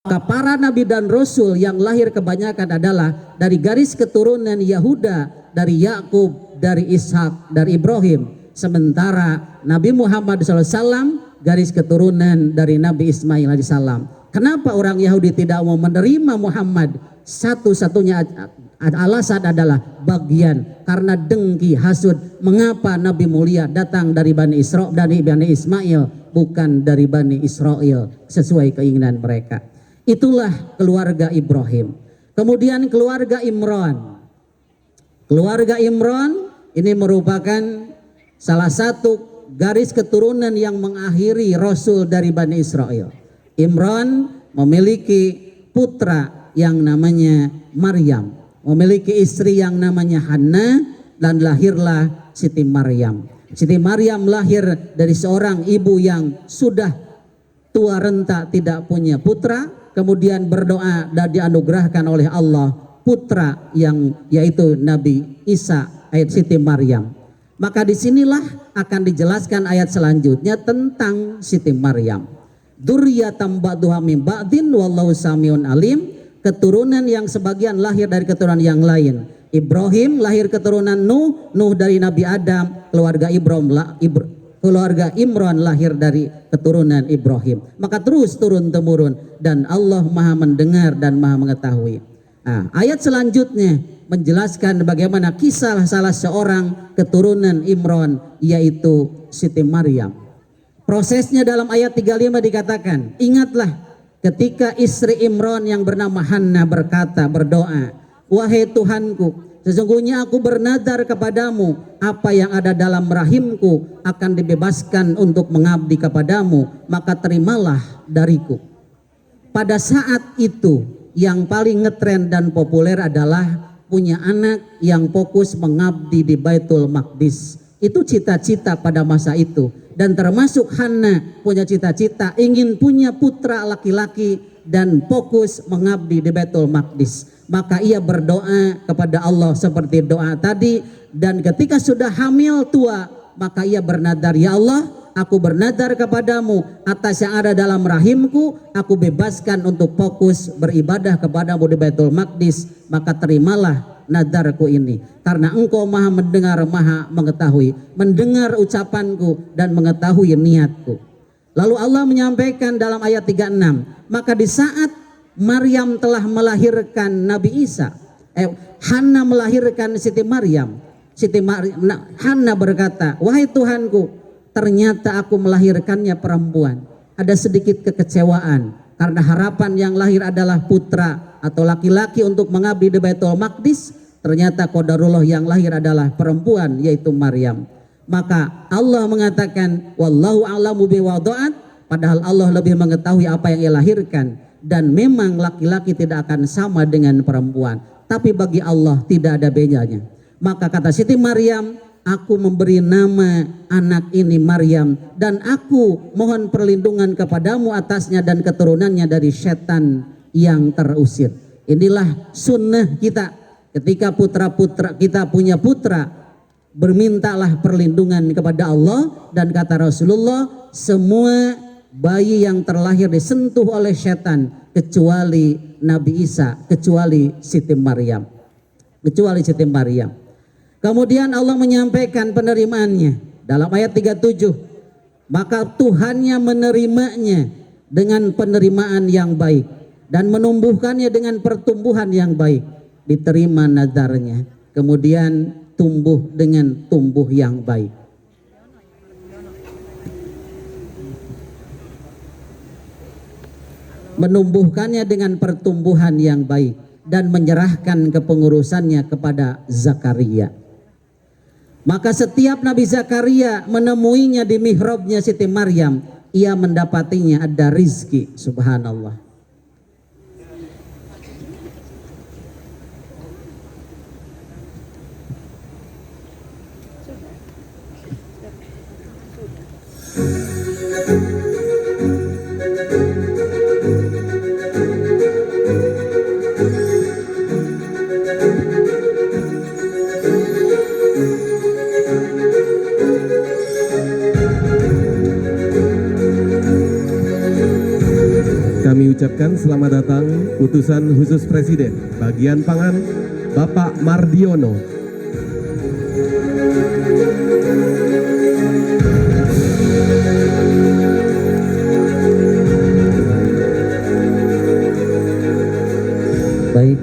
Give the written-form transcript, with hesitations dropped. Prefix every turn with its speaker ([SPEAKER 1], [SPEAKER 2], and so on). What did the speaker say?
[SPEAKER 1] Maka para nabi dan rasul yang lahir kebanyakan adalah dari garis keturunan Yahuda, dari Yakub, dari Ishak, dari Ibrahim. Sementara Nabi Muhammad SAW garis keturunan dari Nabi Ismail AS. Kenapa orang Yahudi tidak mau menerima Muhammad? Satu-satunya alasan adalah bagian karena dengki, hasud. Mengapa Nabi mulia datang dari Bani Ismail bukan dari Bani Israel sesuai keinginan mereka? Itulah keluarga Ibrahim. Kemudian keluarga Imran. Keluarga Imran ini merupakan salah satu garis keturunan yang mengakhiri Rasul dari Bani Israel. Imran memiliki putra yang namanya Maryam, memiliki istri yang namanya Hannah, dan lahirlah Siti Maryam. Siti Maryam lahir dari seorang ibu yang sudah tua renta tidak punya putra, kemudian berdoa dan dianugerahkan oleh Allah putra yang yaitu Nabi Isa, ayat Siti Maryam. Maka disinilah akan dijelaskan ayat selanjutnya tentang Siti Maryam. Dzurriyyatan ba'duha min ba'din wallahu samiun alim, keturunan yang sebagian lahir dari keturunan yang lain. Ibrahim lahir keturunan Nuh, Nuh dari Nabi Adam, keluarga keluarga Imran lahir dari keturunan Ibrahim. Maka terus turun temurun dan Allah Maha mendengar dan Maha mengetahui. Nah, ayat selanjutnya menjelaskan bagaimana kisah salah seorang keturunan Imran yaitu Siti Maryam. Prosesnya dalam ayat 35 dikatakan, ingatlah ketika istri Imran yang bernama Hannah berdoa, wahai Tuhanku, sesungguhnya aku bernadar kepadamu, apa yang ada dalam rahimku akan dibebaskan untuk mengabdi kepadamu, maka terimalah dariku. Pada saat itu yang paling ngetren dan populer adalah punya anak yang fokus mengabdi di Baitul Maqdis. Itu cita-cita pada masa itu. Dan termasuk Hannah punya cita-cita ingin punya putra laki-laki dan fokus mengabdi di Baitul Maqdis. Maka ia berdoa kepada Allah seperti doa tadi, dan ketika sudah hamil tua maka ia bernadar, ya Allah, aku bernadar kepadamu atas yang ada dalam rahimku, aku bebaskan untuk fokus beribadah kepadamu di Baitul Maqdis, maka terimalah nadarku ini, karena engkau maha mendengar, maha mengetahui, mendengar ucapanku dan mengetahui niatku. Lalu Allah menyampaikan dalam ayat 36, maka di saat Maryam telah melahirkan Nabi Isa, Hannah melahirkan Siti Maryam, Hannah berkata, wahai Tuhanku, ternyata aku melahirkannya perempuan. Ada sedikit kekecewaan karena harapan yang lahir adalah putra atau laki-laki untuk mengabdi di Baitul Maqdis. Ternyata qadarullah yang lahir adalah perempuan yaitu Maryam. Maka Allah mengatakan wallahu a'lamu biwada'at, padahal Allah lebih mengetahui apa yang ia lahirkan, dan memang laki-laki tidak akan sama dengan perempuan, tapi bagi Allah tidak ada bedanya. Maka kata Siti Maryam, aku memberi nama anak ini Maryam, dan aku mohon perlindungan kepadamu atasnya dan keturunannya dari setan yang terusir. Inilah sunnah kita. Ketika putra-putra kita punya putra, bermintalah perlindungan kepada Allah, dan kata Rasulullah, semua bayi yang terlahir disentuh oleh setan kecuali Nabi Isa, kecuali Siti Maryam, Kemudian Allah menyampaikan penerimaannya dalam ayat 37, maka Tuhannya menerimanya dengan penerimaan yang baik dan menumbuhkannya dengan pertumbuhan yang baik. Diterima nadarnya, kemudian tumbuh dengan tumbuh yang baik. Menumbuhkannya dengan pertumbuhan yang baik dan menyerahkan kepengurusannya kepada Zakaria. Maka setiap Nabi Zakaria menemuinya di mihrabnya Siti Maryam, ia mendapatinya ada rizki, subhanallah.
[SPEAKER 2] persilakan selamat datang utusan khusus Presiden bagian pangan Bapak Mardiono.
[SPEAKER 1] Baik,